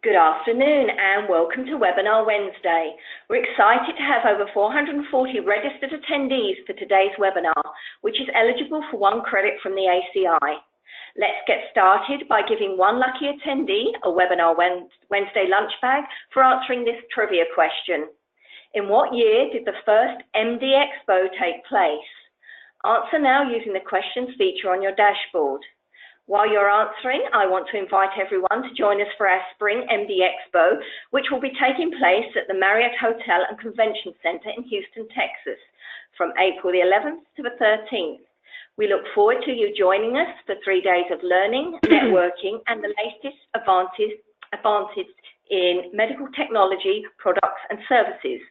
Good afternoon and welcome to Webinar Wednesday. We're excited to have over 440 registered attendees for today's webinar, which is eligible for 1 credit from the ACI. Let's get started by giving one lucky attendee a Webinar Wednesday lunch bag for answering this trivia question. In what year did the first MD Expo take place? Answer now using the questions feature on your dashboard. While you're answering, I want to invite everyone to join us for our Spring MD Expo, which will be taking place at the Marriott Hotel and Convention Center in Houston, Texas, from April the 11th to the 13th. We look forward to you joining us for 3 days of learning, networking, and the latest advances in medical technology, products, and services.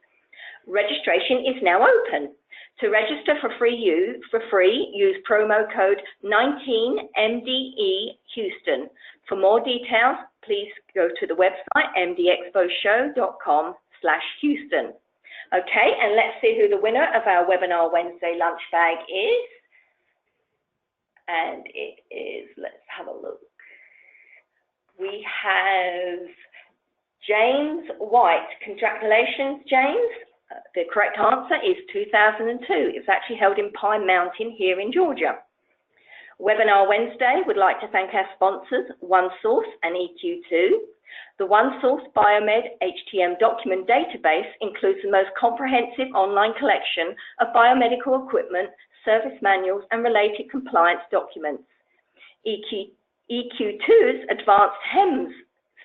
Registration is now open. To register for free, use promo code 19MDEHouston. For more details, please go to the website mdexposhow.com/Houston. Okay, and let's see who the winner of our Webinar Wednesday lunch bag is. And it is, let's have a look. We have James White. Congratulations, James. The correct answer is 2002. It's actually held in Pine Mountain here in Georgia. Webinar Wednesday would like to thank our sponsors, oneSOURCE and EQ2. The oneSOURCE Biomed HTM document database includes the most comprehensive online collection of biomedical equipment, service manuals, and related compliance documents. EQ2's advanced HEMS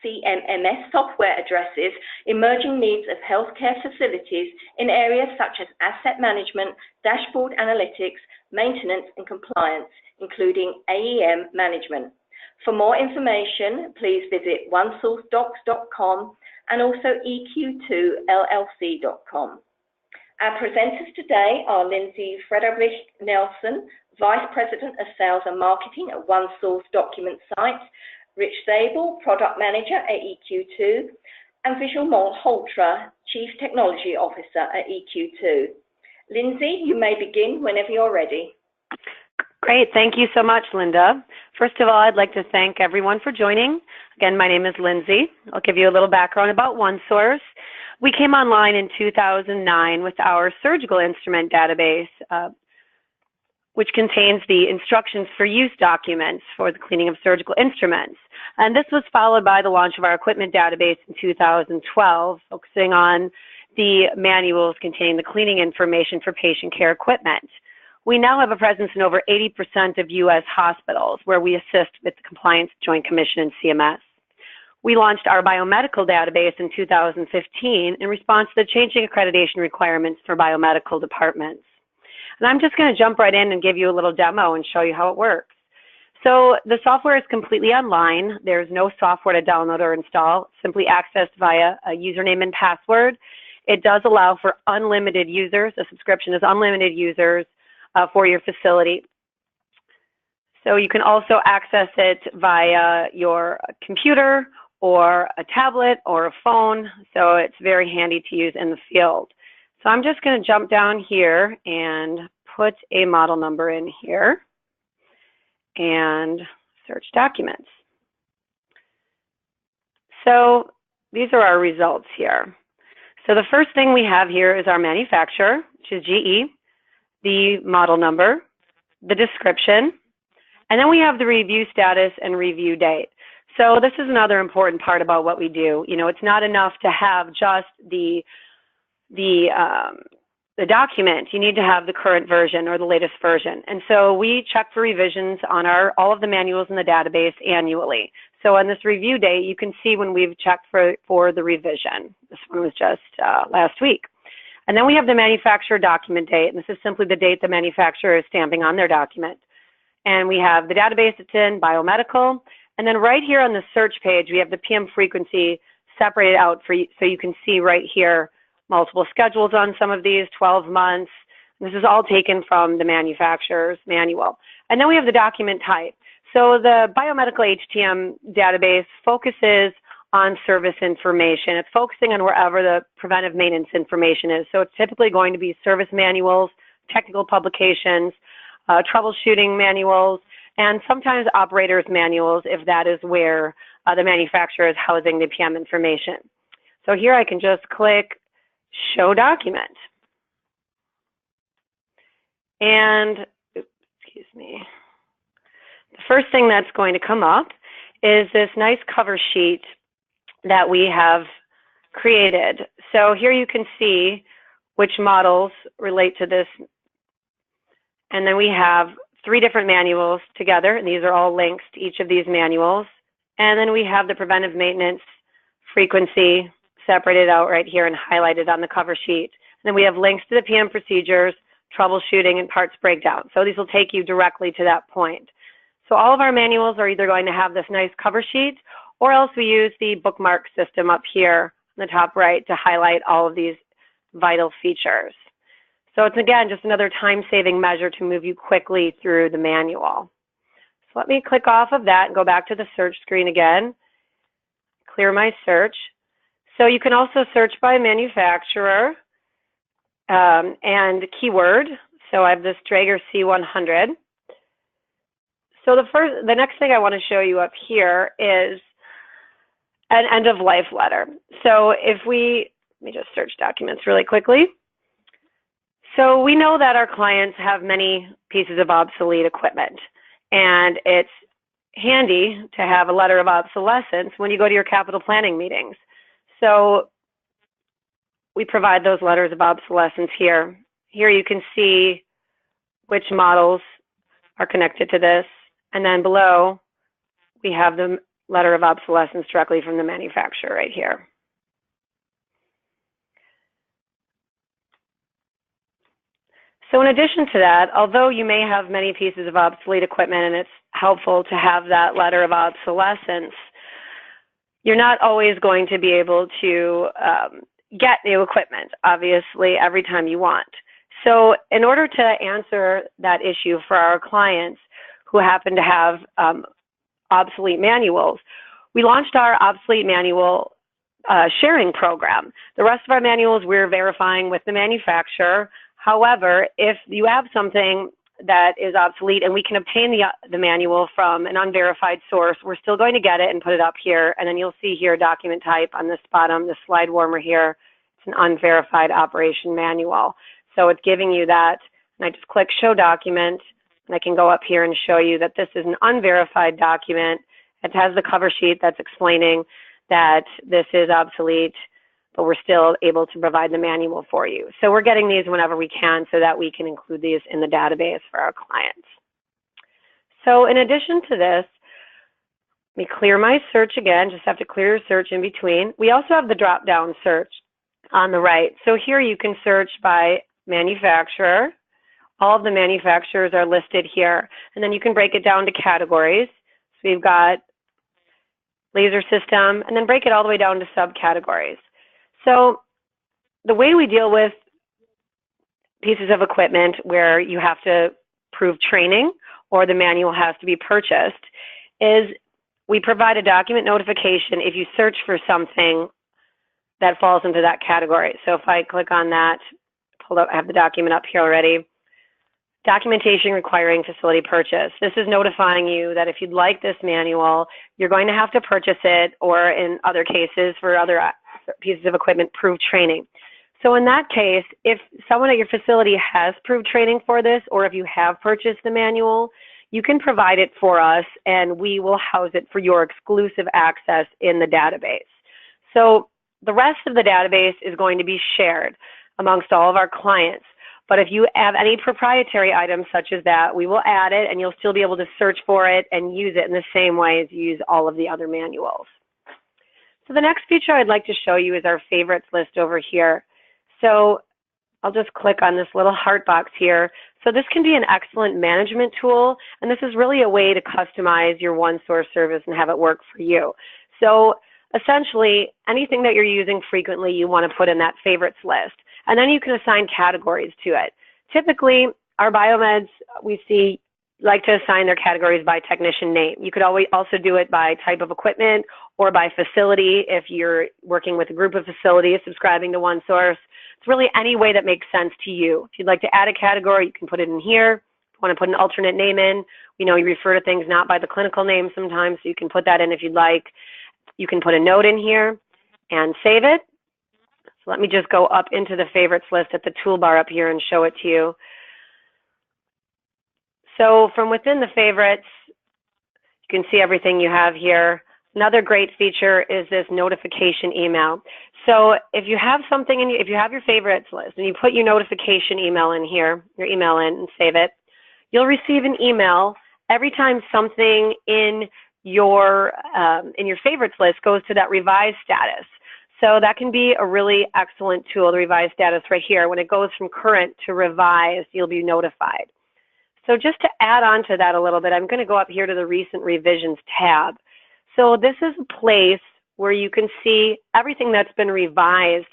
CMMS software addresses emerging needs of healthcare facilities in areas such as asset management, dashboard analytics, maintenance, and compliance, including AEM management. For more information, please visit onesourcedocs.com and also EQ2LLC.com. Our presenters today are Lindsay Frederich-Nelson, Vice President of Sales and Marketing at oneSOURCE Document Site, Rich Zabel, Product Manager at EQ2, and Vishal Malhotra, Chief Technology Officer at EQ2. Lindsay, you may begin whenever you're ready. Great, thank you so much, Linda. First of all, I'd like to thank everyone for joining. Again, my name is Lindsay. I'll give you a little background about oneSOURCE. We came online in 2009 with our surgical instrument database, which contains the instructions for use documents for the cleaning of surgical instruments. And this was followed by the launch of our equipment database in 2012, focusing on the manuals containing the cleaning information for patient care equipment. We now have a presence in over 80% of U.S. hospitals where we assist with the Compliance Joint Commission and CMS. We launched our biomedical database in 2015 in response to the changing accreditation requirements for biomedical departments. And I'm just going to jump right in and give you a little demo and show you how it works. So the software is completely online. There's no software to download or install, simply accessed via a username and password. It does allow for unlimited users. The subscription is unlimited users for your facility. So you can also access it via your computer or a tablet or a phone. So it's very handy to use in the field. So I'm just going to jump down here and put a model number in here and search documents. So these are our results here. So the first thing we have here is our manufacturer, which is GE, the model number, the description, and then we have the review status and review date. So this is another important part about what we do. You know, it's not enough to have just the document. You need to have the current version or the latest version. And so we check for revisions on all of the manuals in the database annually. So on this review date, you can see when we've checked for the revision. This one was just last week. And then we have the manufacturer document date, and this is simply the date the manufacturer is stamping on their document. And we have the database it's in, biomedical, and then right here on the search page, we have the PM frequency separated out for you, so you can see right here multiple schedules on some of these, 12 months. This is all taken from the manufacturer's manual. And then we have the document type. So the biomedical HTM database focuses on service information. It's focusing on wherever the preventive maintenance information is. So it's typically going to be service manuals, technical publications, troubleshooting manuals, and sometimes operators manuals if that is where the manufacturer is housing the PM information. So here I can just click Show Document. And, excuse me, the first thing that's going to come up is this nice cover sheet that we have created. So here you can see which models relate to this. And then we have 3 different manuals together, and these are all links to each of these manuals. And then we have the preventive maintenance frequency separated out right here and highlighted on the cover sheet. And then we have links to the PM procedures, troubleshooting, and parts breakdown. So these will take you directly to that point. So all of our manuals are either going to have this nice cover sheet, or else we use the bookmark system up here in the top right to highlight all of these vital features. So it's, again, just another time-saving measure to move you quickly through the manual. So let me click off of that and go back to the search screen again, clear my search. So you can also search by manufacturer and keyword. So I have this Draeger C100. So the next thing I want to show you up here is an end-of-life letter. So if let me just search documents really quickly. So we know that our clients have many pieces of obsolete equipment, and it's handy to have a letter of obsolescence when you go to your capital planning meetings. So we provide those letters of obsolescence here. Here you can see which models are connected to this, and then below we have the letter of obsolescence directly from the manufacturer right here. So in addition to that, although you may have many pieces of obsolete equipment and it's helpful to have that letter of obsolescence, you're not always going to be able to get new equipment, obviously, every time you want. So in order to answer that issue for our clients who happen to have obsolete manuals, we launched our obsolete manual sharing program. The rest of our manuals we're verifying with the manufacturer. However, if you have something that is obsolete and we can obtain the manual from an unverified source, we're still going to get it and put it up here. And then you'll see here document type on this bottom, the slide warmer here. It's an unverified operation manual. So it's giving you that. And I just click Show Document, and I can go up here and show you that this is an unverified document. It has the cover sheet that's explaining that this is obsolete, but we're still able to provide the manual for you. So we're getting these whenever we can so that we can include these in the database for our clients. So in addition to this, let me clear my search again, just have to clear your search in between. We also have the drop-down search on the right. So here you can search by manufacturer. All of the manufacturers are listed here. And then you can break it down to categories. So we've got laser system, and then break it all the way down to subcategories. So the way we deal with pieces of equipment where you have to prove training or the manual has to be purchased is we provide a document notification if you search for something that falls into that category. So if I click on that, I have the document up here already. Documentation requiring facility purchase. This is notifying you that if you'd like this manual, you're going to have to purchase it, or in other cases for other pieces of equipment, prove training. So in that case, if someone at your facility has proved training for this, or if you have purchased the manual, you can provide it for us and we will house it for your exclusive access in the database. So the rest of the database is going to be shared amongst all of our clients. But if you have any proprietary items such as that, we will add it and you'll still be able to search for it and use it in the same way as you use all of the other manuals. So the next feature I'd like to show you is our favorites list over here. So I'll just click on this little heart box here. So this can be an excellent management tool, and this is really a way to customize your oneSOURCE service and have it work for you. So essentially, anything that you're using frequently, you want to put in that favorites list. And then you can assign categories to it. Typically, our biomeds, we see, like to assign their categories by technician name. You could always also do it by type of equipment or by facility if you're working with a group of facilities subscribing to oneSOURCE. It's really any way that makes sense to you. If you'd like to add a category, you can put it in here. If you want to put an alternate name in, you know, you refer to things not by the clinical name sometimes, so you can put that in if you'd like. You can put a note in here and save it. So let me just go up into the favorites list at the toolbar up here and show it to you. So from within the favorites, you can see everything you have here. Another great feature is this notification email. So if you have something if you have your favorites list and you put your notification email in here, your email in and save it, you'll receive an email every time something in your favorites list goes to that revised status. So that can be a really excellent tool, the revised status right here. When it goes from current to revised, you'll be notified. So just to add on to that a little bit, I'm going to go up here to the recent revisions tab. So this is a place where you can see everything that's been revised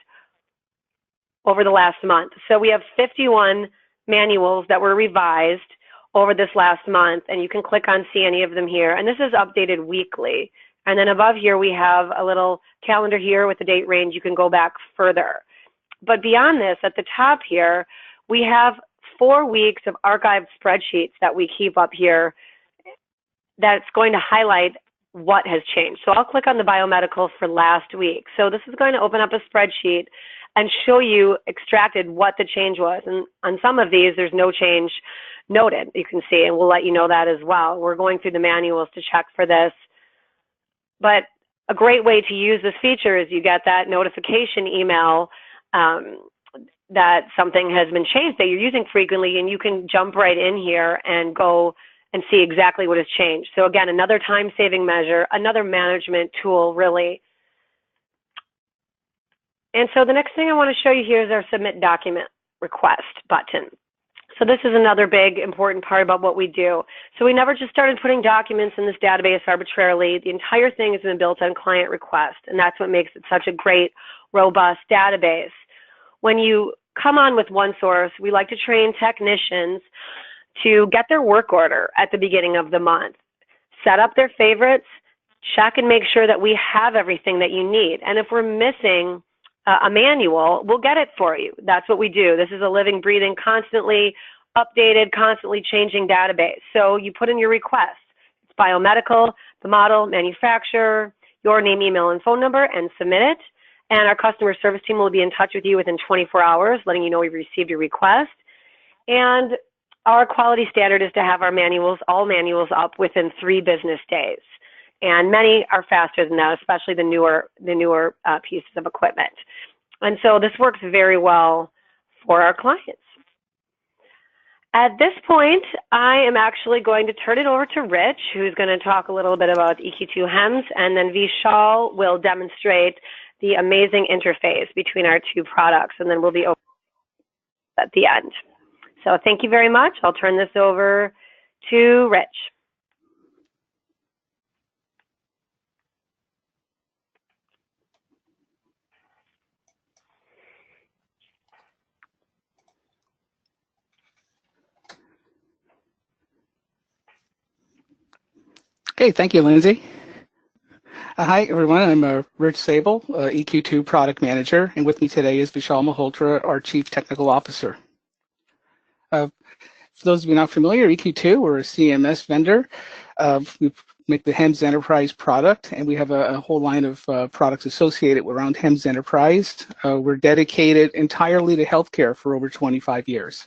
over the last month. So we have 51 manuals that were revised over this last month, and you can click on see any of them here. And this is updated weekly. And then above here, we have a little calendar here with the date range. You can go back further. But beyond this, at the top here, we have 4 weeks of archived spreadsheets that we keep up here that's going to highlight what has changed. So I'll click on the biomedical for last week. So this is going to open up a spreadsheet and show you extracted what the change was. And on some of these, there's no change noted, you can see, and we'll let you know that as well. We're going through the manuals to check for this. But a great way to use this feature is you get that notification email that something has been changed that you're using frequently, and you can jump right in here and go and see exactly what has changed. So again, another time-saving measure, another management tool, really. And so the next thing I want to show you here is our Submit Document Request button. So this is another big important part about what we do. So we never just started putting documents in this database arbitrarily. The entire thing has been built on client request, and that's what makes it such a great, robust database. When you come on with oneSOURCE, we like to train technicians to get their work order at the beginning of the month, set up their favorites, check and make sure that we have everything that you need. And if we're missing a manual, we'll get it for you. That's what we do. This is a living, breathing, constantly updated, constantly changing database. So you put in your request. It's biomedical, the model, manufacturer, your name, email, and phone number, and submit it. And our customer service team will be in touch with you within 24 hours, letting you know we've received your request. And our quality standard is to have our manuals, all manuals, up within 3 business days. And many are faster than that, especially the newer pieces of equipment. And so this works very well for our clients. At this point, I am actually going to turn it over to Rich, who's going to talk a little bit about EQ2 HEMS, and then Vishal will demonstrate the amazing interface between our 2 products, and then we'll be open at the end. So thank you very much. I'll turn this over to Rich. Okay, thank you, Lindsay. Hi, everyone. I'm Rich Sable, EQ2 Product Manager, and with me today is Vishal Malhotra, our Chief Technical Officer. For those of you not familiar, EQ2, we're a CMMS vendor. We make the HEMS Enterprise product, and we have a whole line of products associated around HEMS Enterprise. We're dedicated entirely to healthcare for over 25 years.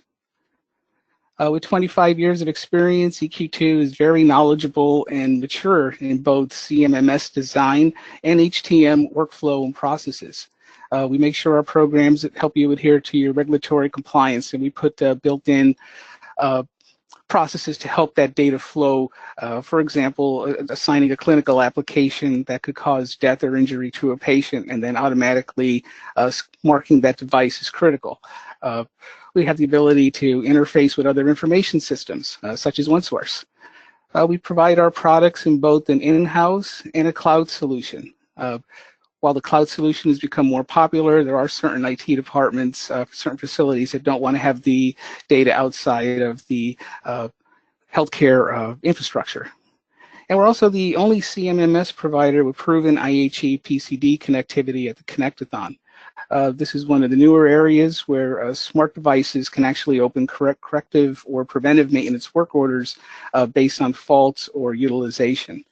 With 25 years of experience, EQ2 is very knowledgeable and mature in both CMMS design and HTM workflow and processes. We make sure our programs help you adhere to your regulatory compliance, and we put built-in processes to help that data flow. For example, assigning a clinical application that could cause death or injury to a patient and then automatically marking that device as critical. We have the ability to interface with other information systems, such as oneSOURCE. We provide our products in both an in-house and a cloud solution. While the cloud solution has become more popular, there are certain IT departments, certain facilities that don't want to have the data outside of the healthcare infrastructure. And we're also the only CMMS provider with proven IHE PCD connectivity at the Connectathon. This is one of the newer areas where smart devices can actually open corrective or preventive maintenance work orders based on faults or utilization.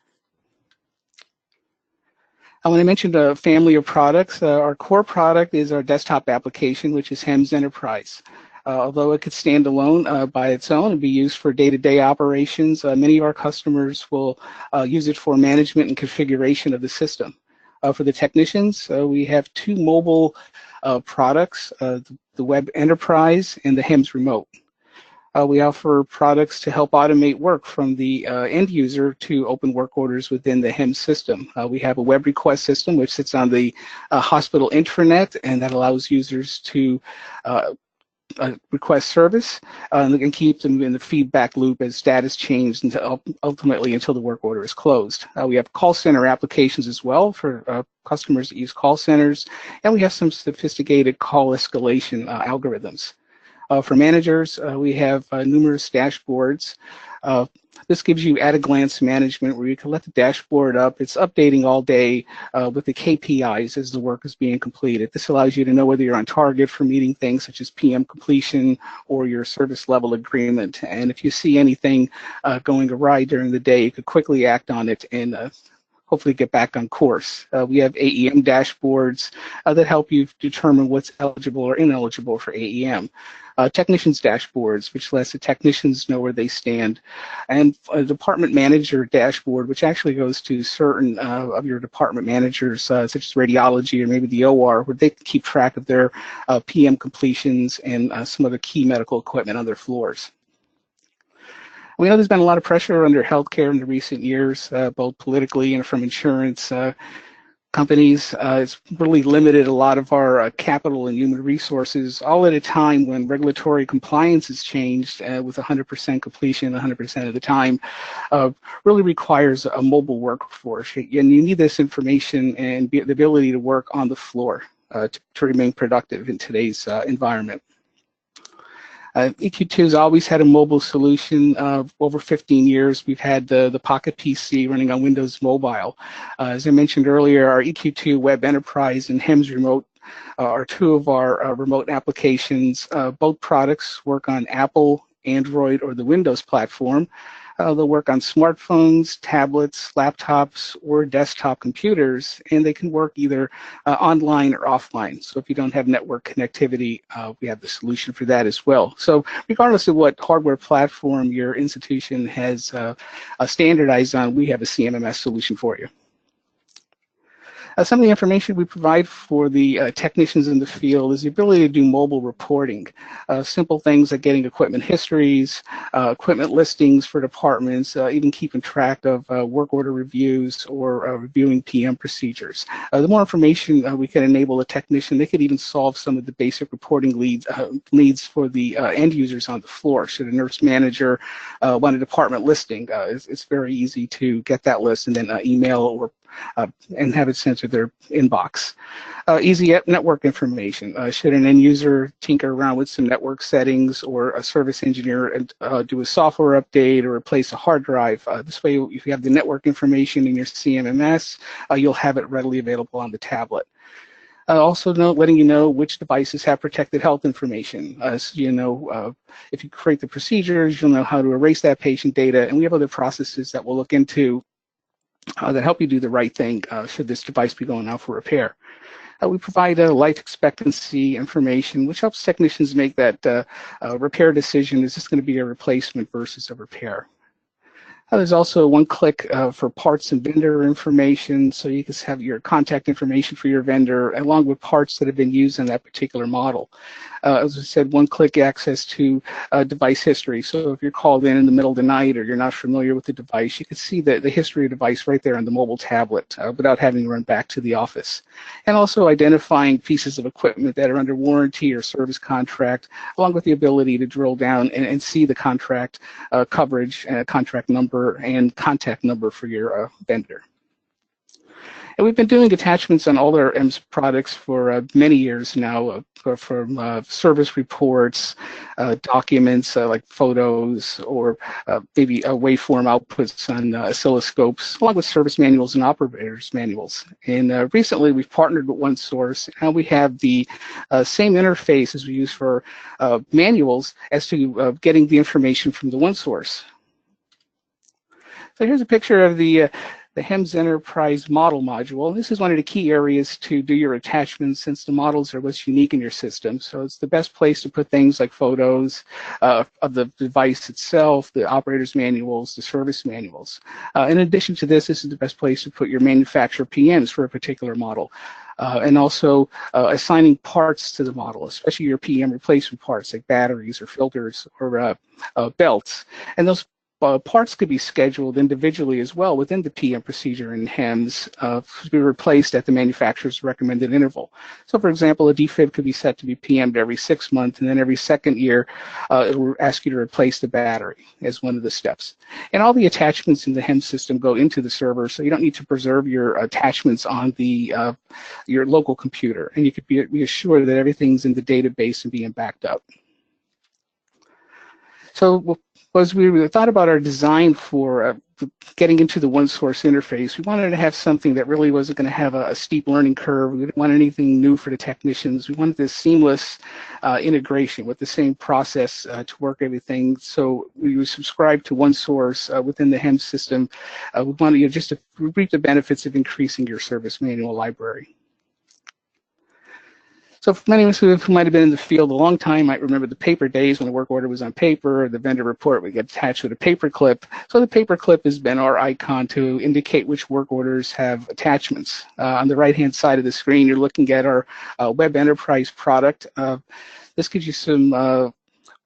When I mentioned a family of products, our core product is our desktop application, which is HEMS Enterprise. Although it could stand alone by its own and be used for day-to-day operations, many of our customers will use it for management and configuration of the system. For the technicians, we have two mobile products, the Web Enterprise and the HEMS Remote. We offer products to help automate work from the end user to open work orders within the HEMS system. We have a web request system which sits on the hospital intranet, and that allows users to request service and keep them in the feedback loop as status changed until ultimately until the work order is closed. We have call center applications as well for customers that use call centers, and we have some sophisticated call escalation algorithms. For managers, we have numerous dashboards. This gives you at-a-glance management where you can let the dashboard up. It's updating all day with the KPIs as the work is being completed. This allows you to know whether you're on target for meeting things such as PM completion or your service level agreement. And if you see anything going awry during the day, you could quickly act on it and hopefully get back on course. We have AEM dashboards that help you determine what's eligible or ineligible for AEM. Technicians dashboards, which lets the technicians know where they stand, and a department manager dashboard, which actually goes to certain of your department managers, such as radiology or maybe the OR, where they can keep track of their PM completions and some other key medical equipment on their floors. We know there's been a lot of pressure under healthcare in the recent years, both politically and from insurance companies. It's really limited a lot of our capital and human resources, all at a time when regulatory compliance has changed with 100% completion 100% of the time. Really requires a mobile workforce, and you need this information and the ability to work on the floor to remain productive in today's environment. EQ2's always had a mobile solution. Over 15 years, we've had the Pocket PC running on Windows Mobile. As I mentioned earlier, our EQ2 Web Enterprise and HEMS Remote are two of our remote applications. Both products work on Apple, Android, or the Windows platform. They'll work on smartphones, tablets, laptops, or desktop computers, and they can work either online or offline. So if you don't have network connectivity, we have the solution for that as well. So regardless of what hardware platform your institution has standardized on, we have a CMMS solution for you. Some of the information we provide for the technicians in the field is the ability to do mobile reporting. Simple things like getting equipment histories, equipment listings for departments, even keeping track of work order reviews or reviewing PM procedures. The more information we can enable a technician, they could even solve some of the basic reporting needs for the end users on the floor. Should a nurse manager want a department listing, it's very easy to get that list and then email or and have it sent to their inbox. Easy network information. Should an end user tinker around with some network settings or a service engineer do a software update or replace a hard drive, this way if you have the network information in your CMMS, you'll have it readily available on the tablet. Also letting you know which devices have protected health information. So you know, if you create the procedures, you'll know how to erase that patient data, and we have other processes that we'll look into that help you do the right thing should this device be going out for repair. We provide life expectancy information, which helps technicians make that repair decision. Is this going to be a replacement versus a repair? There's also one click for parts and vendor information, so you can have your contact information for your vendor along with parts that have been used in that particular model. As I said, one-click access to device history. So if you're called in the middle of the night or you're not familiar with the device, you can see the history of the device right there on the mobile tablet without having to run back to the office. And also identifying pieces of equipment that are under warranty or service contract, along with the ability to drill down and see the contract coverage, contract number, and contact number for your vendor. And we've been doing attachments on all our EMS products for many years now, from service reports, documents like photos, or maybe waveform outputs on oscilloscopes, along with service manuals and operators manuals. And recently we've partnered with oneSOURCE, and we have the same interface as we use for manuals as to getting the information from the oneSOURCE. So here's a picture of the the HEMS Enterprise Model module. And this is one of the key areas to do your attachments, since the models are what's unique in your system. So it's the best place to put things like photos of the device itself, the operator's manuals, the service manuals. In addition to this is the best place to put your manufacturer PMs for a particular model. And also assigning parts to the model, especially your PM replacement parts like batteries or filters or belts. And those parts could be scheduled individually as well within the PM procedure in HEMS to be replaced at the manufacturer's recommended interval. So for example, a defib could be set to be PM'd every 6 months, and then every second year it will ask you to replace the battery as one of the steps. And all the attachments in the HEMS system go into the server, so you don't need to preserve your attachments on the your local computer, and you could be assured that everything's in the database and being backed up. So as we thought about our design for getting into the oneSOURCE interface, we wanted to have something that really wasn't going to have a steep learning curve. We didn't want anything new for the technicians. We wanted this seamless integration with the same process to work everything. So we subscribe to oneSOURCE within the HEMS system. We wanted just to reap the benefits of increasing your service manual library. So for many of us who might have been in the field a long time might remember the paper days when the work order was on paper, or the vendor report would get attached with a paper clip. So the paper clip has been our icon to indicate which work orders have attachments. On the right-hand side of the screen, you're looking at our Web Enterprise product. This gives you some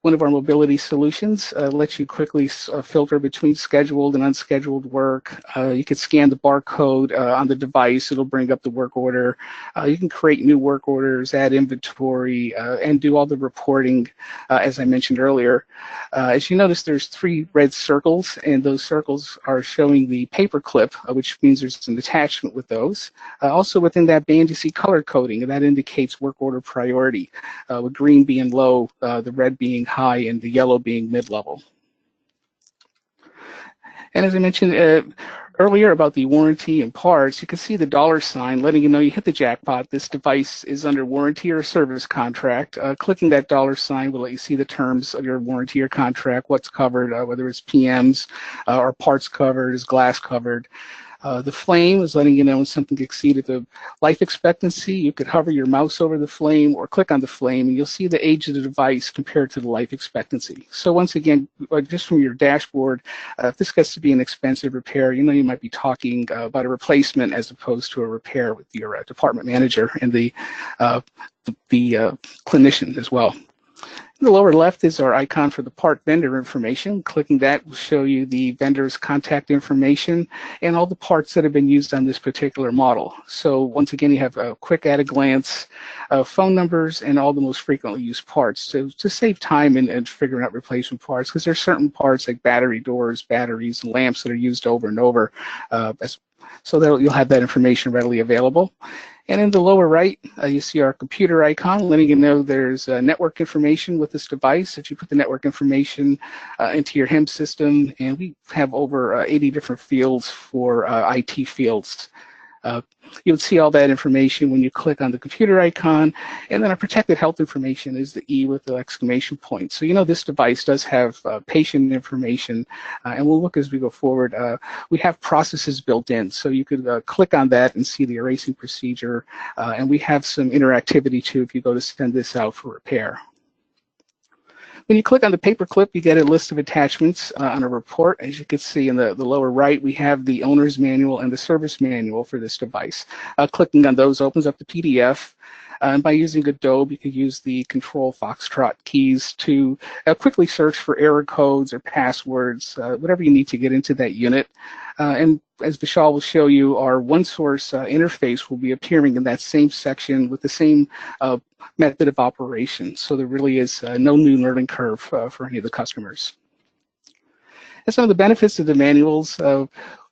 one of our mobility solutions, lets you quickly filter between scheduled and unscheduled work. You can scan the barcode on the device. It'll bring up the work order. You can create new work orders, add inventory, and do all the reporting, as I mentioned earlier. As you notice, there's 3 red circles, and those circles are showing the paper clip, which means there's an attachment with those. Also within that band, you see color coding, and that indicates work order priority, with green being low, the red being high, and the yellow being mid-level. And as I mentioned earlier about the warranty and parts, you can see the $sign letting you know you hit the jackpot. This device is under warranty or service contract. Clicking that $sign will let you see the terms of your warranty or contract, what's covered, whether it's PMs or parts covered, is glass covered. The flame is letting you know when something exceeded the life expectancy. You could hover your mouse over the flame or click on the flame, and you'll see the age of the device compared to the life expectancy. So once again, just from your dashboard, if this gets to be an expensive repair, you know you might be talking about a replacement as opposed to a repair with your department manager and the clinician as well. In the lower left is our icon for the part vendor information. Clicking that will show you the vendor's contact information and all the parts that have been used on this particular model. So once again, you have a quick at-a-glance phone numbers and all the most frequently used parts to save time in figuring out replacement parts, because there's certain parts like battery doors, batteries, and lamps that are used over and over. So that you'll have that information readily available. And in the lower right, you see our computer icon, letting you know there's network information with this device. If you put the network information into your HEMS system, and we have over 80 different fields for IT fields. You'll see all that information when you click on the computer icon, and then our protected health information is the E with the exclamation point. So you know this device does have patient information, and we'll look as we go forward. We have processes built in, so you could click on that and see the erasing procedure, and we have some interactivity too if you go to send this out for repair. When you click on the paperclip, you get a list of attachments on a report. As you can see in the lower right, we have the owner's manual and the service manual for this device. Clicking on those opens up the PDF. And by using Adobe, you could use the Control Foxtrot keys to quickly search for error codes or passwords, whatever you need to get into that unit. And as Vishal will show you, our oneSOURCE interface will be appearing in that same section with the same method of operation. So there really is no new learning curve for any of the customers. And some of the benefits of the manuals,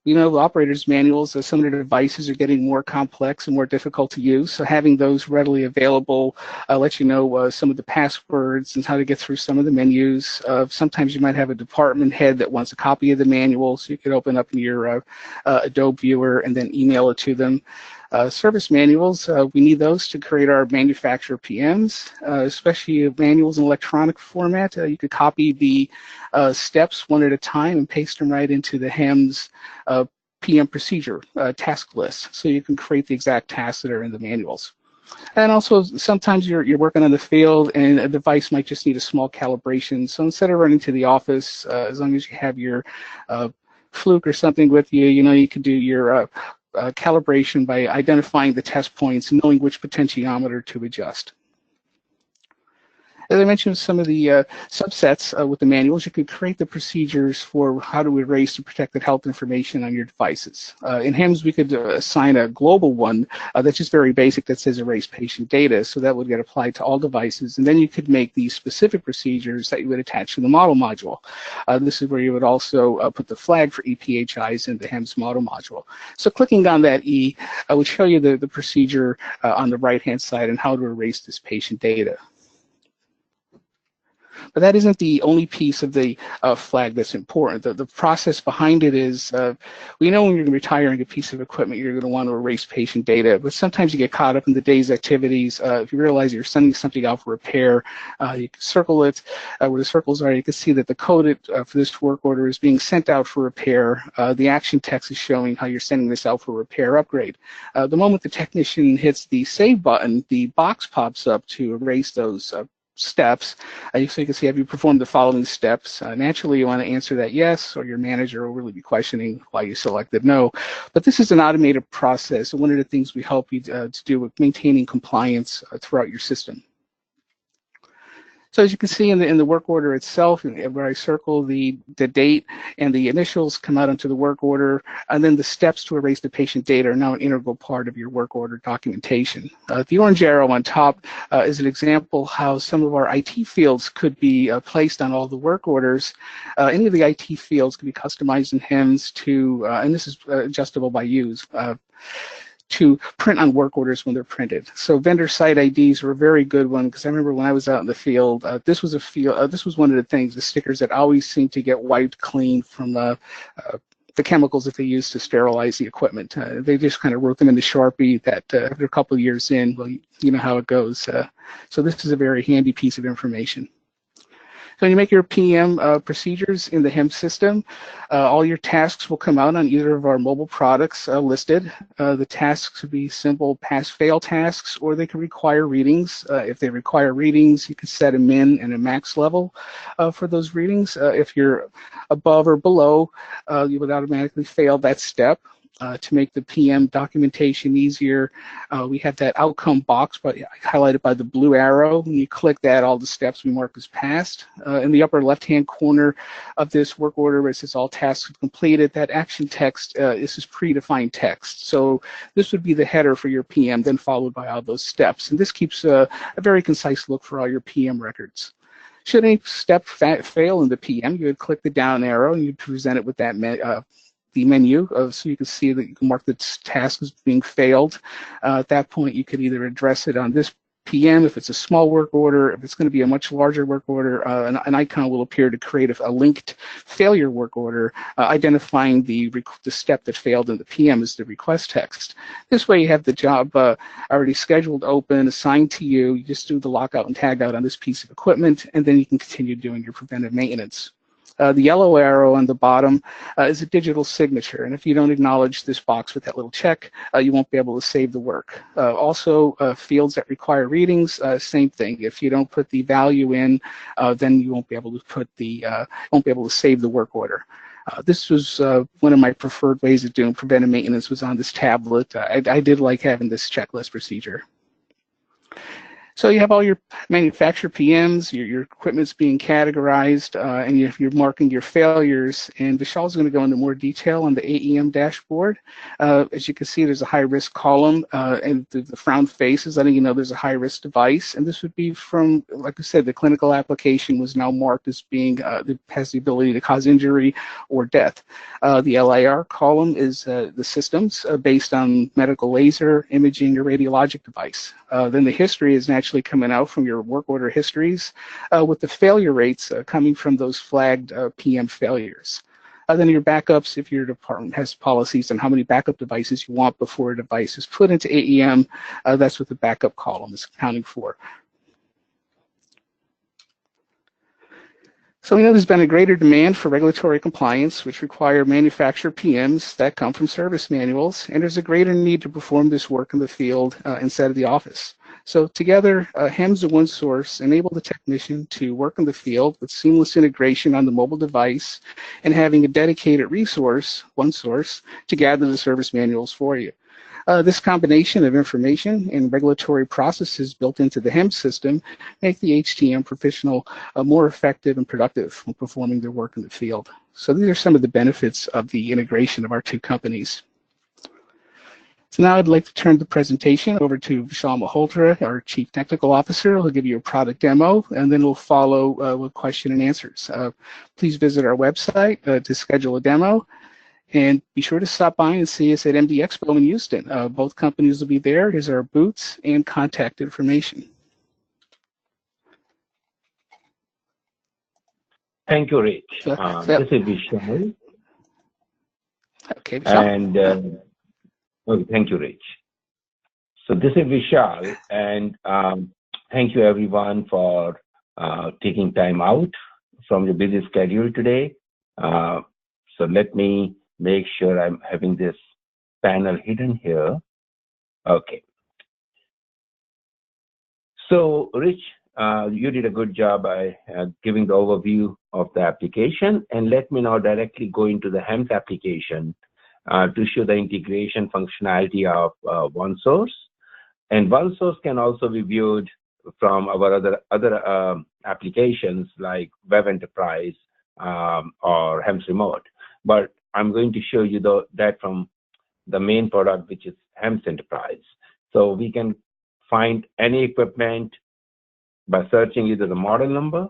you know, the operator's manuals, some of the devices are getting more complex and more difficult to use. So having those readily available lets you know some of the passwords and how to get through some of the menus. Sometimes you might have a department head that wants a copy of the manual, so you could open up your Adobe viewer and then email it to them. Service manuals, we need those to create our manufacturer PMs, especially manuals in electronic format. You could copy the steps one at a time and paste them right into the HEMS PM procedure task list, so you can create the exact tasks that are in the manuals. And also, sometimes you're working on the field and a device might just need a small calibration. So instead of running to the office, as long as you have your fluke or something with you, you could do your calibration by identifying the test points and knowing which potentiometer to adjust. As I mentioned, some of the subsets with the manuals, you could create the procedures for how to erase the protected health information on your devices. In HEMS, we could assign a global one that's just very basic that says erase patient data, so that would get applied to all devices. And then you could make these specific procedures that you would attach to the model module. This is where you would also put the flag for EPHIs in the HEMS model module. So clicking on that E would show you the procedure on the right-hand side and how to erase this patient data. But that isn't the only piece of the flag that's important. The process behind it is, we know when you're retiring a piece of equipment, you're going to want to erase patient data, but sometimes you get caught up in the day's activities. If you realize you're sending something out for repair, you can circle it where the circles are. You can see that the code for this work order is being sent out for repair. The action text is showing how you're sending this out for repair upgrade. The moment the technician hits the save button, the box pops up to erase those steps. So you can see, have you performed the following steps? Naturally, you want to answer that yes, or your manager will really be questioning why you selected no. But this is an automated process, and one of the things we help you to do with maintaining compliance throughout your system. So as you can see in the work order itself, where I circle the date and the initials come out onto the work order, and then the steps to erase the patient data are now an integral part of your work order documentation. The orange arrow on top is an example how some of our IT fields could be placed on all the work orders. Any of the IT fields can be customized in HEMS to, and this is adjustable by use, to print on work orders when they're printed. So vendor site IDs were a very good one, because I remember when I was out in the field, this was one of the things, the stickers that always seemed to get wiped clean from the chemicals that they used to sterilize the equipment. They just kind of wrote them into Sharpie that after a couple of years in, well, you know how it goes. So this is a very handy piece of information. So when you make your PM procedures in the HEMS system, all your tasks will come out on either of our mobile products listed. The tasks could be simple pass-fail tasks, or they can require readings. If they require readings, you can set a min and a max level for those readings. If you're above or below, you would automatically fail that step. To make the PM documentation easier, we have that outcome box highlighted by the blue arrow. When you click that, all the steps we mark as passed. In the upper left-hand corner of this work order, where it says all tasks completed, that action text this is predefined text. So this would be the header for your PM, then followed by all those steps. And this keeps a very concise look for all your PM records. Should any step fail in the PM, you would click the down arrow and you'd present it with that the menu, so you can see that you can mark the task as being failed. At that point, you could either address it on this PM if it's a small work order. If it's going to be a much larger work order, an icon will appear to create a linked failure work order, identifying the step that failed in the PM as the request text. This way, you have the job already scheduled, open, assigned to you. You just do the lockout and tag out on this piece of equipment, and then you can continue doing your preventive maintenance. The yellow arrow on the bottom is a digital signature, and if you don't acknowledge this box with that little check, you won't be able to save the work. Also, fields that require readings, same thing. If you don't put the value in, then you won't be able to save the work order. This was one of my preferred ways of doing preventive maintenance was on this tablet. I did like having this checklist procedure. So you have all your manufacturer PMs, your equipment's being categorized, and you're marking your failures. And Vishal's going to go into more detail on the AEM dashboard. As you can see, there's a high-risk column, and the frown face is letting you know there's a high-risk device. And this would be from, like I said, the clinical application was now marked as being has the ability to cause injury or death. The LIR column is the systems based on medical laser, imaging, or radiologic device. Then the history is naturally coming out from your work order histories, with the failure rates coming from those flagged PM failures. Then your backups, if your department has policies on how many backup devices you want before a device is put into AEM, that's what the backup column is accounting for. So we know there's been a greater demand for regulatory compliance, which require manufacturer PMs that come from service manuals, and there's a greater need to perform this work in the field instead of the office. So together, HEMS and oneSOURCE enable the technician to work in the field with seamless integration on the mobile device and having a dedicated resource, oneSOURCE, to gather the service manuals for you. This combination of information and regulatory processes built into the HEMS system make the HTM professional more effective and productive when performing their work in the field. So these are some of the benefits of the integration of our two companies. So now I'd like to turn the presentation over to Vishal Malhotra, our Chief Technical Officer. He'll give you a product demo, and then we'll follow with question and answers. Please visit our website to schedule a demo. And be sure to stop by and see us at MD Expo in Houston. Both companies will be there. Here's our booths and contact information. Thank you, Rich. This is Vishal. Okay, Vishal. And thank you, Rich. So this is Vishal, and thank you everyone for taking time out from your busy schedule today. So let me make sure I'm having this panel hidden here. Okay. So Rich, you did a good job by giving the overview of the application, and let me now directly go into the HEMS application to show the integration functionality of oneSOURCE. And oneSOURCE can also be viewed from our other applications like Web Enterprise or HEMS Remote. But I'm going to show you that from the main product, which is HEMS Enterprise. So we can find any equipment by searching either the model number,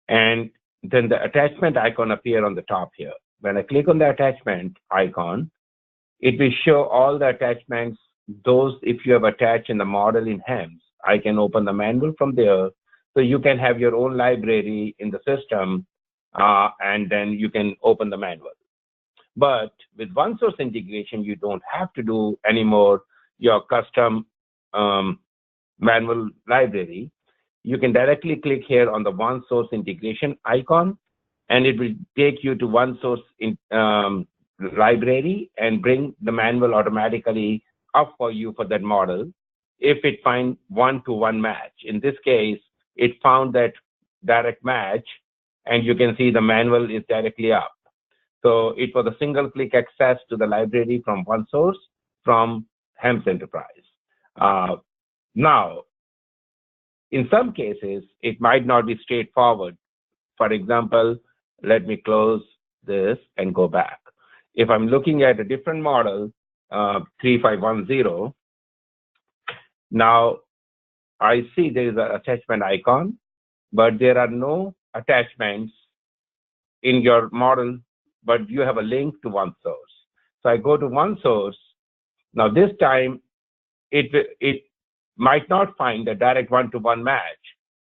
and then the attachment icon appear on the top here. When I click on the attachment icon, it will show all the attachments, those if you have attached in the model in HEMS. I can open the manual from there, so you can have your own library in the system, and then you can open the manual. But with oneSOURCE integration, you don't have to do anymore your custom manual library. You can directly click here on the oneSOURCE integration icon, and it will take you to oneSOURCE library and bring the manual automatically up for you for that model if it finds one-to-one match. In this case, it found that direct match, and you can see the manual is directly up. So it was a single-click access to the library from oneSOURCE from HEMS Enterprise. Now, in some cases, it might not be straightforward. For example, let me close this and go back. If I'm looking at a different model, 3510, now I see there is an attachment icon, but there are no attachments in your model, but you have a link to oneSOURCE. So I go to oneSOURCE. Now this time, it might not find a direct one-to-one match.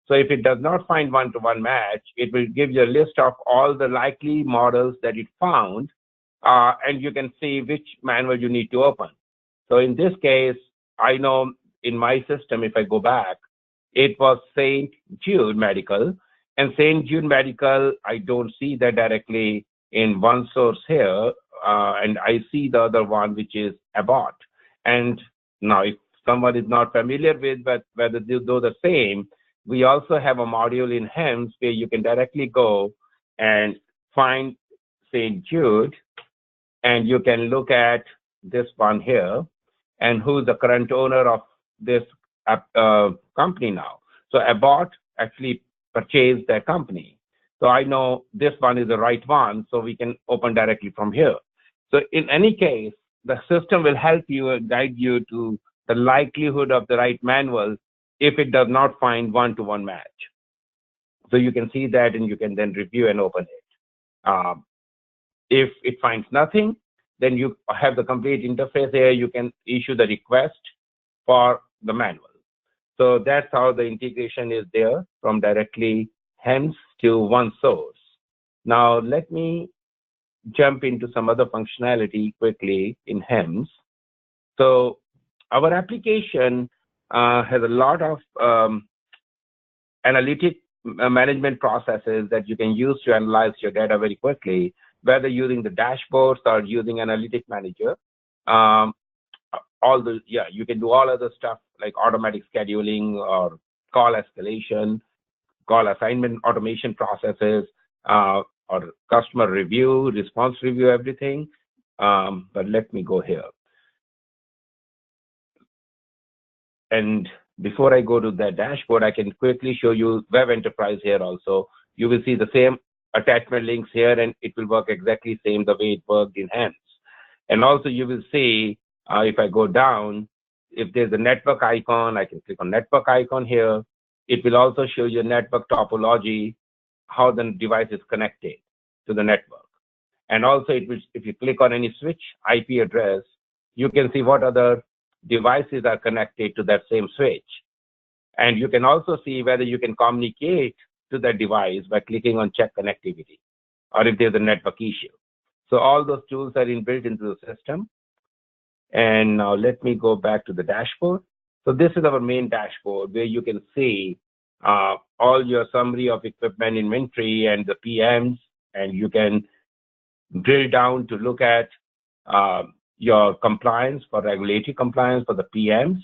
So if it does not find one-to-one match, it will give you a list of all the likely models that it found, and you can see which manual you need to open. So in this case, I know in my system, if I go back, it was St. Jude Medical, and St. Jude Medical, I don't see that directly in oneSOURCE here, and I see the other one, which is Abbott. And now if someone is not familiar with whether those are the same, we also have a module in HEMS where you can directly go and find St. Jude, and you can look at this one here and who's the current owner of this company now. So Abbott actually purchased their company. So I know this one is the right one, so we can open directly from here. So in any case, the system will help you and guide you to the likelihood of the right manual if it does not find one-to-one match. So you can see that, and you can then review and open it. If it finds nothing, then you have the complete interface here. You can issue the request for the manual. So that's how the integration is there from directly HEMS to oneSOURCE. Now let me jump into some other functionality quickly in HEMS. So our application has a lot of analytic management processes that you can use to analyze your data very quickly, whether using the dashboards or using Analytic Manager. You can do all other stuff like automatic scheduling or call escalation, call assignment automation processes, or customer review, response review, everything. But let me go here. And before I go to the dashboard, I can quickly show you Web Enterprise here also. You will see the same attachment links here, and it will work exactly same the way it worked in HEMS. And also you will see, if I go down, if there's a network icon, I can click on network icon here. It will also show you network topology, how the device is connected to the network. And also it will, if you click on any switch IP address, you can see what other devices are connected to that same switch. And you can also see whether you can communicate to that device by clicking on check connectivity, or if there's a network issue. So all those tools are inbuilt into the system. And now let me go back to the dashboard. So this is our main dashboard where you can see all your summary of equipment inventory and the PMs, and you can drill down to look at your compliance for regulatory compliance for the PMs.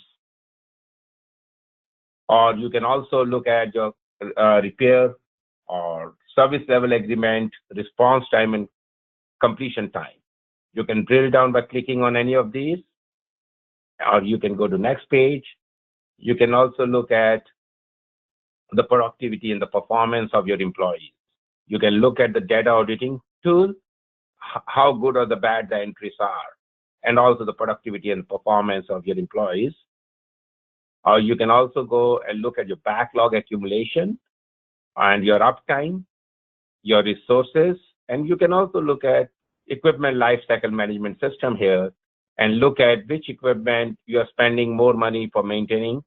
Or you can also look at your repair or service level agreement, response time, and completion time. You can drill down by clicking on any of these, or you can go to next page. You can also look at the productivity and the performance of your employees. You can look at the data auditing tool, how good or the bad the entries are, and also the productivity and performance of your employees. Or you can also go and look at your backlog accumulation and your uptime, your resources, and you can also look at equipment lifecycle management system here and look at which equipment you are spending more money for maintaining.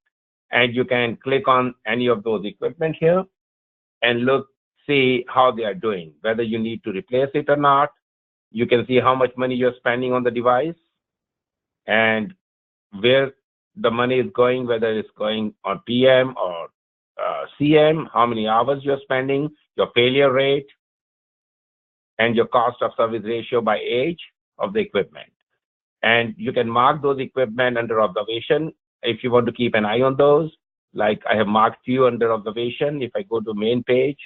And you can click on any of those equipment here and see how they are doing, whether you need to replace it or not. You can see how much money you're spending on the device and where the money is going, whether it's going on PM or CM, how many hours you're spending, your failure rate, and your cost of service ratio by age of the equipment. And you can mark those equipment under observation if you want to keep an eye on those. Like I have marked few under observation. If I go to main page,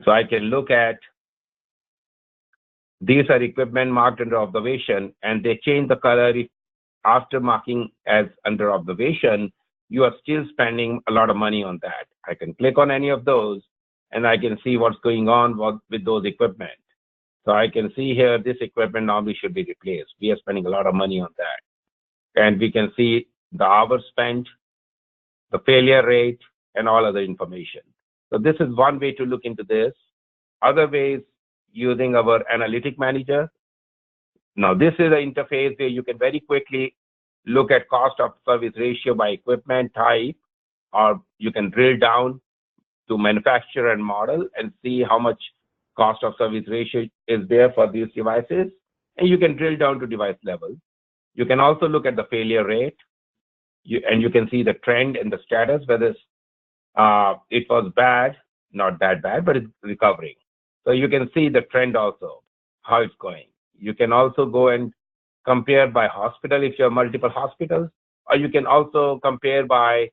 so I can look at, these are equipment marked under observation, and they change the color if after marking as under observation, you are still spending a lot of money on that. I can click on any of those and I can see what's going on with those equipment. So I can see here, this equipment normally should be replaced. We are spending a lot of money on that. And we can see the hours spent, the failure rate, and all other information. So this is one way to look into this. Other ways, using our Analytic Manager. Now this is an interface where you can very quickly look at cost of service ratio by equipment type, or you can drill down to manufacturer and model and see how much cost of service ratio is there for these devices. And you can drill down to device level. You can also look at the failure rate, and you can see the trend and the status, whether it was bad, not that bad, but it's recovering. So you can see the trend also, how it's going. You can also go and compare by hospital if you have multiple hospitals, or you can also compare by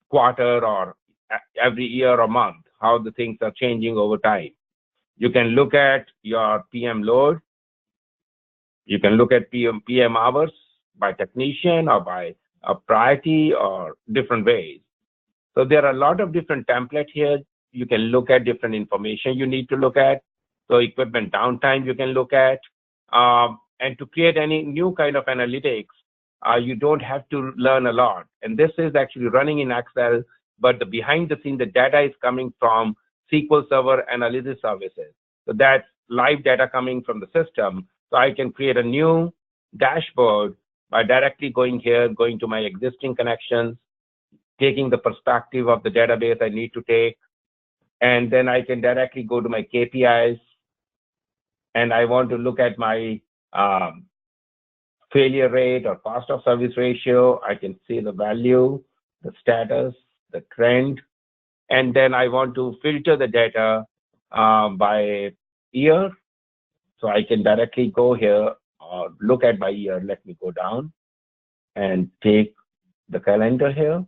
quarter or every year or month, how the things are changing over time. You can look at your PM load. You can look at PM hours by technician or by a priority or different ways. So there are a lot of different templates here. You can look at different information you need to look at. So equipment downtime you can look at. And to create any new kind of analytics, you don't have to learn a lot. And this is actually running in Excel, but the behind the scene, the data is coming from SQL Server analysis services. So that's live data coming from the system. So I can create a new dashboard by directly going here, going to my existing connections, taking the perspective of the database I need to take, and then I can directly go to my KPIs, and I want to look at my failure rate or cost of service ratio. I can see the value, the status, the trend, and then I want to filter the data by year. So I can directly go here or look at by year. Let me go down and take the calendar here.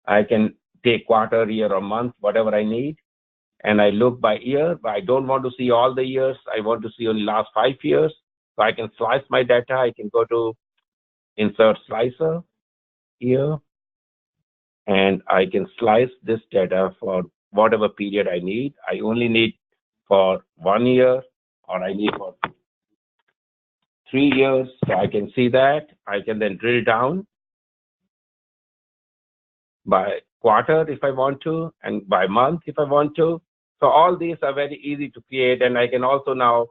I can take quarter, year, or month, whatever I need. And I look by year, but I don't want to see all the years. I want to see only last 5 years. So I can slice my data. I can go to insert slicer here, and I can slice this data for whatever period I need. I only need for 1 year, or I need for 3 years. So I can see that. I can then drill down by quarter if I want to, and by month if I want to. So all these are very easy to create, and I can also now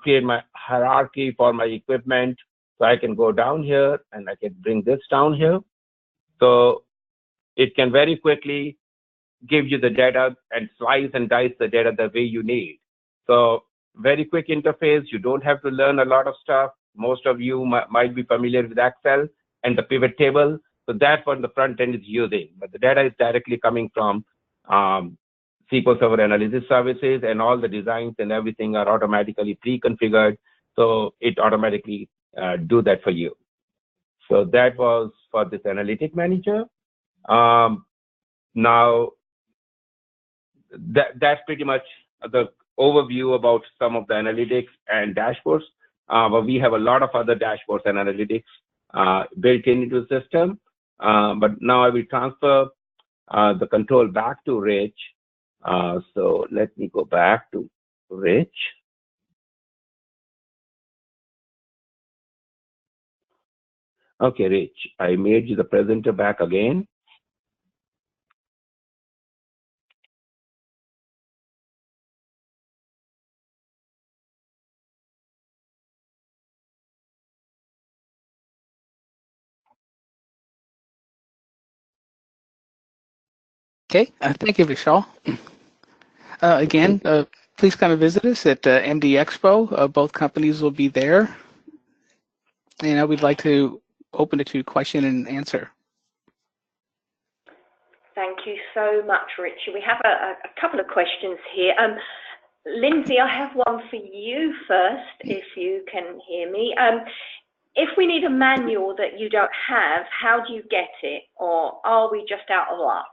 create my hierarchy for my equipment. So I can go down here and I can bring this down here. So it can very quickly give you the data and slice and dice the data the way you need. So very quick interface. You don't have to learn a lot of stuff. Most of you might be familiar with Excel and the pivot table. So that's what the front end is using. But the data is directly coming from SQL Server Analysis Services, and all the designs and everything are automatically pre-configured. So it automatically do that for you. So that was for this Analytic Manager. Now, that's pretty much the overview about some of the analytics and dashboards. But we have a lot of other dashboards and analytics built into the system. But now I will transfer the control back to Rich. So let me go back to Rich. Okay, Rich, I made you the presenter back again. Okay, thank you, Vishal. Again, please come and visit us at MD Expo. Both companies will be there. And we'd like to open it to question and answer. Thank you so much, Richard. We have a couple of questions here. Lindsay, I have one for you first, if you can hear me. If we need a manual that you don't have, how do you get it? Or are we just out of luck?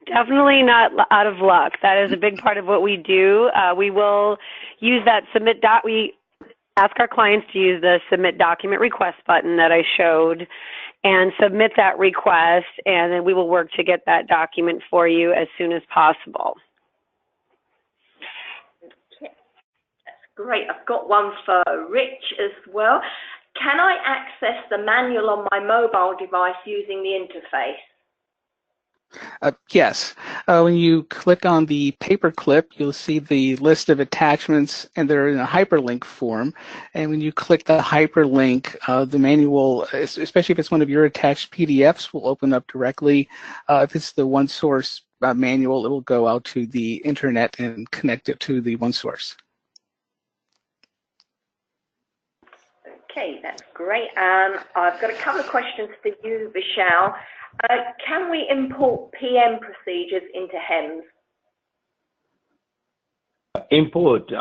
Definitely not out of luck. That is a big part of what we do. We will use that we ask our clients to use the submit document request button that I showed and submit that request, and then we will work to get that document for you as soon as possible. Okay. That's great. I've got one for Rich as well. Can I access the manual on my mobile device using the interface? Yes. When you click on the paperclip, you'll see the list of attachments, and they're in a hyperlink form. And when you click the hyperlink, the manual, especially if it's one of your attached PDFs, will open up directly. If it's the oneSOURCE manual, it'll go out to the internet and connect it to the oneSOURCE. Okay, that's great. I've got a couple of questions for you, Vishal. Can we import PM procedures into HEMS? Import,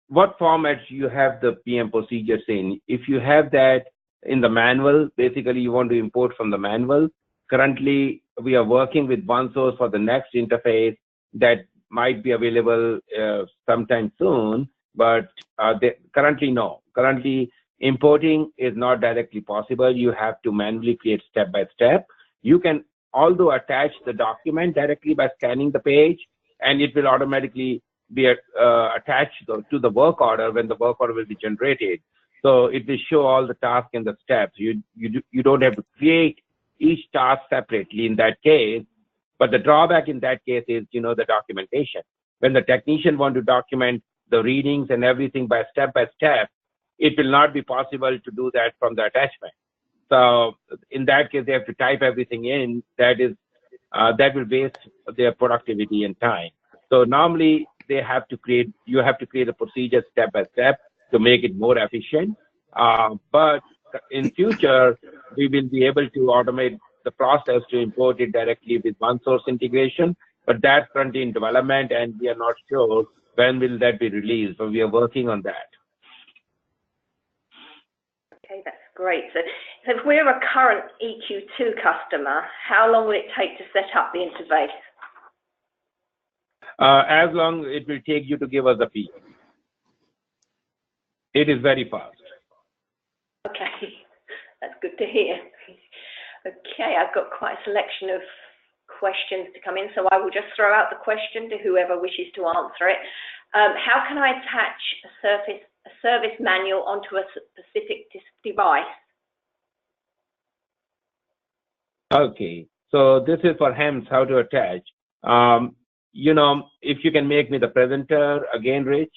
what format you have the PM procedures in? If you have that in the manual, basically you want to import from the manual. Currently, we are working with oneSOURCE for the next interface that might be available sometime soon, but currently no. Currently, importing is not directly possible. You have to manually create step by step. You can although attach the document directly by scanning the page, and it will automatically be attached to the work order when the work order will be generated. So it will show all the tasks and the steps. You don't have to create each task separately in that case. But the drawback in that case is, the documentation. When the technician want to document the readings and everything by step, it will not be possible to do that from the attachment. So in that case, they have to type everything in. That will waste their productivity and time. So normally you have to create a procedure step by step. to make it more efficient. But in future, we will be able to automate the process to import it directly with oneSOURCE integration. But that's currently in development, and we are not sure when will that be released. So we are working on that. Okay, that's great. So if we're a current EQ2 customer, how long will it take to set up the interface? As long as it will take you to give us a fee. It is very fast. Okay, that's good to hear. Okay, I've got quite a selection of questions to come in, so I will just throw out the question to whoever wishes to answer it. How can I attach a service manual onto a specific device? Okay, so this is for HEMS, how to attach. You know, if you can make me the presenter again, Rich.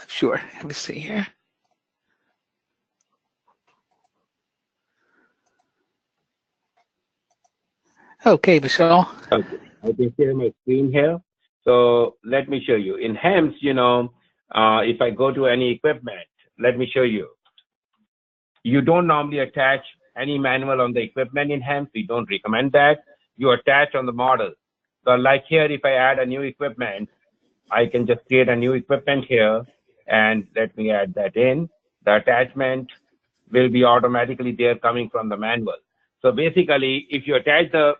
Sure. Let me see here. Okay, Vishal. Okay, I can share my screen here. So let me show you. In HEMS, you know, if I go to any equipment, let me show you. You don't normally attach any manual on the equipment in HEMS. We don't recommend that. You attach on the model. So like here, if I add a new equipment, I can just create a new equipment here, and let me add that in. The attachment will be automatically there coming from the manual. So basically, if you attach the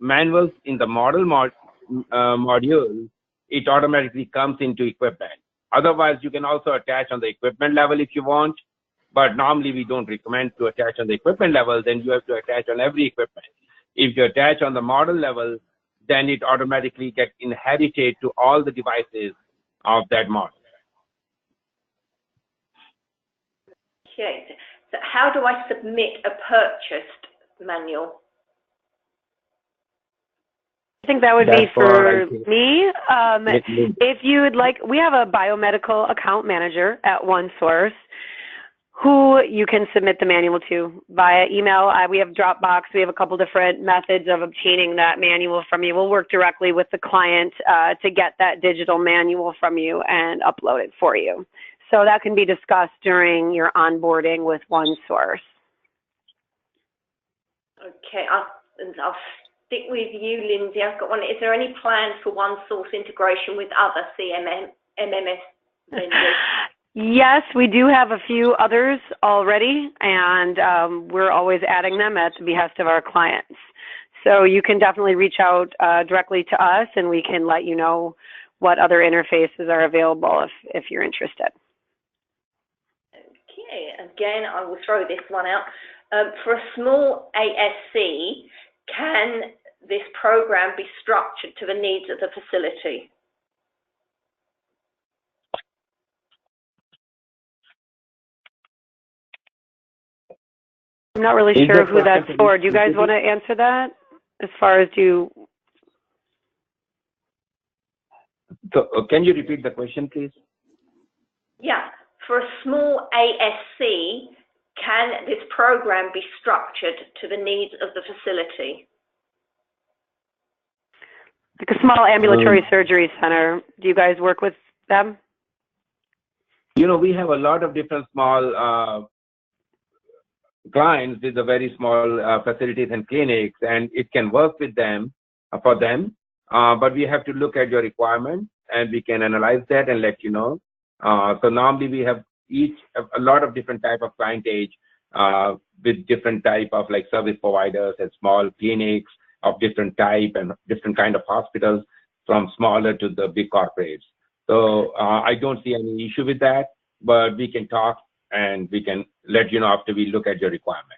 manuals in the model module, it automatically comes into equipment. Otherwise, you can also attach on the equipment level if you want, but normally we don't recommend to attach on the equipment level. Then you have to attach on every equipment. If you attach on the model level, then it automatically gets inherited to all the devices of that model. Okay, so how do I submit a purchased manual? I think that would be for me. If you would like, we have a biomedical account manager at oneSOURCE who you can submit the manual to via email. We have Dropbox. We have a couple different methods of obtaining that manual from you. We'll work directly with the client to get that digital manual from you and upload it for you. So that can be discussed during your onboarding with oneSOURCE. Okay, I'll stick with you, Lindsay. I've got one. Is there any plans for oneSOURCE integration with other CMMS vendors? Yes, we do have a few others already, and we're always adding them at the behest of our clients. So you can definitely reach out directly to us, and we can let you know what other interfaces are available if you're interested. Okay, again, I will throw this one out. For a small ASC, can this program be structured to the needs of the facility? I'm not really sure who that's for. Do you guys want to answer that? As far as you... So, can you repeat the question, please? Yeah. For a small ASC, can this program be structured to the needs of the facility? Like a small ambulatory surgery center. Do you guys work with them? You know, we have a lot of different small clients with the very small facilities and clinics, and it can work with them for them. But we have to look at your requirement, and we can analyze that and let you know. So normally we have a lot of different type of clientage with different type of like service providers and small clinics of different type and different kind of hospitals, from smaller to the big corporates. So I don't see any issue with that, but we can talk and we can let you know after we look at your requirements.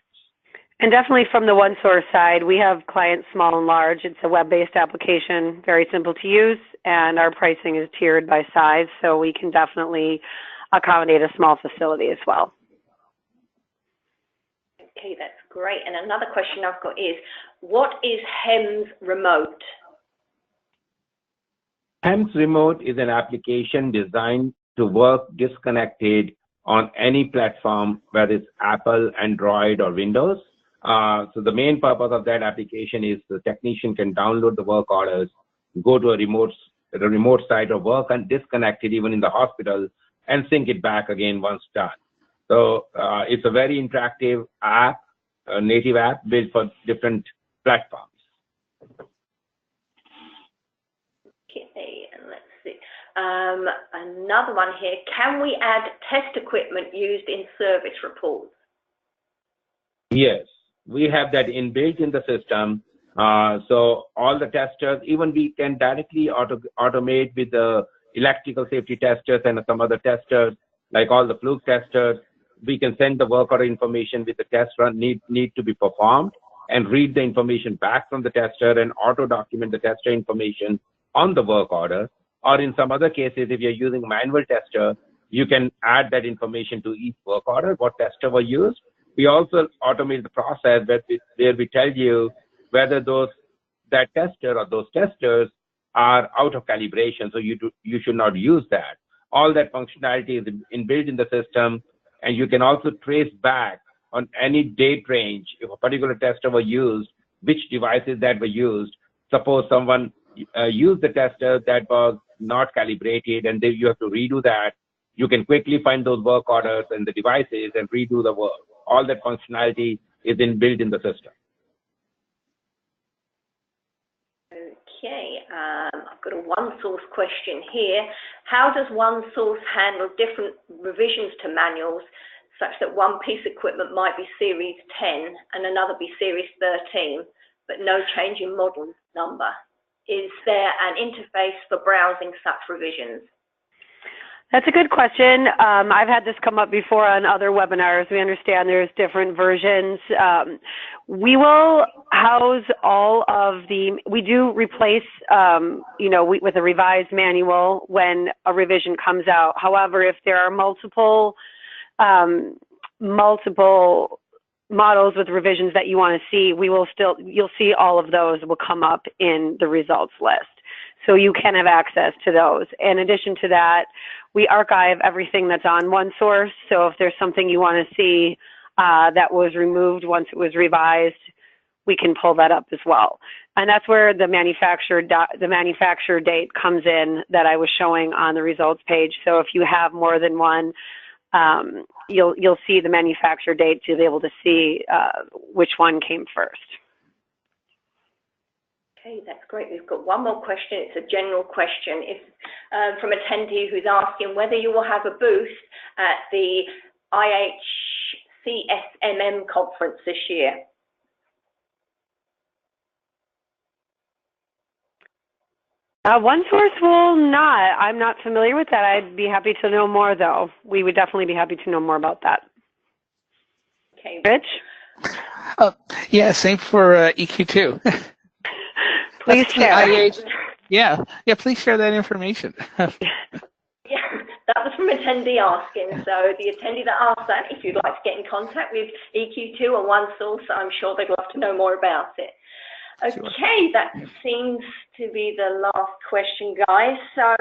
And definitely from the oneSOURCE side, we have clients small and large. It's a web-based application, very simple to use, and our pricing is tiered by size, so we can definitely accommodate a small facility as well. Okay, that's great. And another question I've got is, what is HEMS Remote? HEMS Remote is an application designed to work disconnected on any platform, whether it's Apple, Android, or Windows. So the main purpose of that application is the technician can download the work orders, go to a remote at a remote site or work and disconnected even in the hospital and sync it back again once done. So it's a very interactive app, a native app built for different platforms. Okay, and let's see. Another one here. Can we add test equipment used in service reports? Yes, we have that inbuilt in the system. So all the testers, even we can directly automate with the electrical safety testers and some other testers, like all the fluke testers. We can send the work order information with the test run need to be performed and read the information back from the tester and auto document the tester information on the work order. Or in some other cases, if you're using manual tester, you can add that information to each work order, what tester were used. We also automate the process where we tell you whether that tester or those testers are out of calibration, so you should not use that. All that functionality is inbuilt in the system, and you can also trace back on any date range if a particular tester were used, which devices that were used. Suppose someone used the tester that was not calibrated, and then you have to redo that. You can quickly find those work orders and the devices and redo the work. All that functionality is inbuilt in the system. Okay, I've got a oneSOURCE question here. How does oneSOURCE handle different revisions to manuals, such that one piece of equipment might be Series 10 and another be Series 13, but no change in model number? Is there an interface for browsing such revisions? That's a good question. I've had this come up before on other webinars. We understand there's different versions. We will house all of we do replace, with a revised manual when a revision comes out. However, if there are multiple models with revisions that you want to see, you'll see all of those will come up in the results list. So you can have access to those. In addition to that, we archive everything that's on oneSOURCE. So if there's something you want to see that was removed once it was revised, we can pull that up as well. And that's where the manufacturer date comes in that I was showing on the results page. So if you have more than one, you'll see the manufacturer date to be able to see which one came first. Okay, that's great. We've got one more question. It's a general question. It's from an attendee who's asking whether you will have a booth at the CMMS conference this year. oneSOURCE will not. I'm not familiar with that. I'd be happy to know more, though. We would definitely be happy to know more about that. Okay. Rich? Yeah, same for EQ2. Please share. Yeah, please share that information. Yeah, that was from an attendee asking. So the attendee that asked that, if you'd like to get in contact with EQ2 or oneSOURCE, I'm sure they'd love to know more about it. Okay, that seems to be the last question, guys. So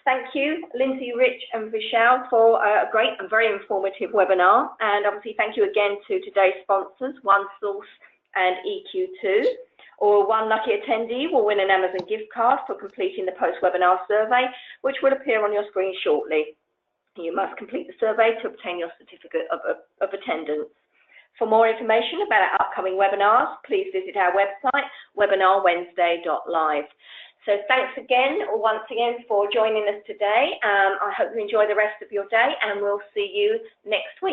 thank you, Lindsay, Rich, and Vishal for a great and very informative webinar. And obviously, thank you again to today's sponsors, oneSOURCE and EQ2. Or one lucky attendee will win an Amazon gift card for completing the post-webinar survey, which will appear on your screen shortly. You must complete the survey to obtain your certificate of attendance. For more information about our upcoming webinars, please visit our website, webinarwednesday.live. So thanks once again for joining us today. I hope you enjoy the rest of your day, and we'll see you next week.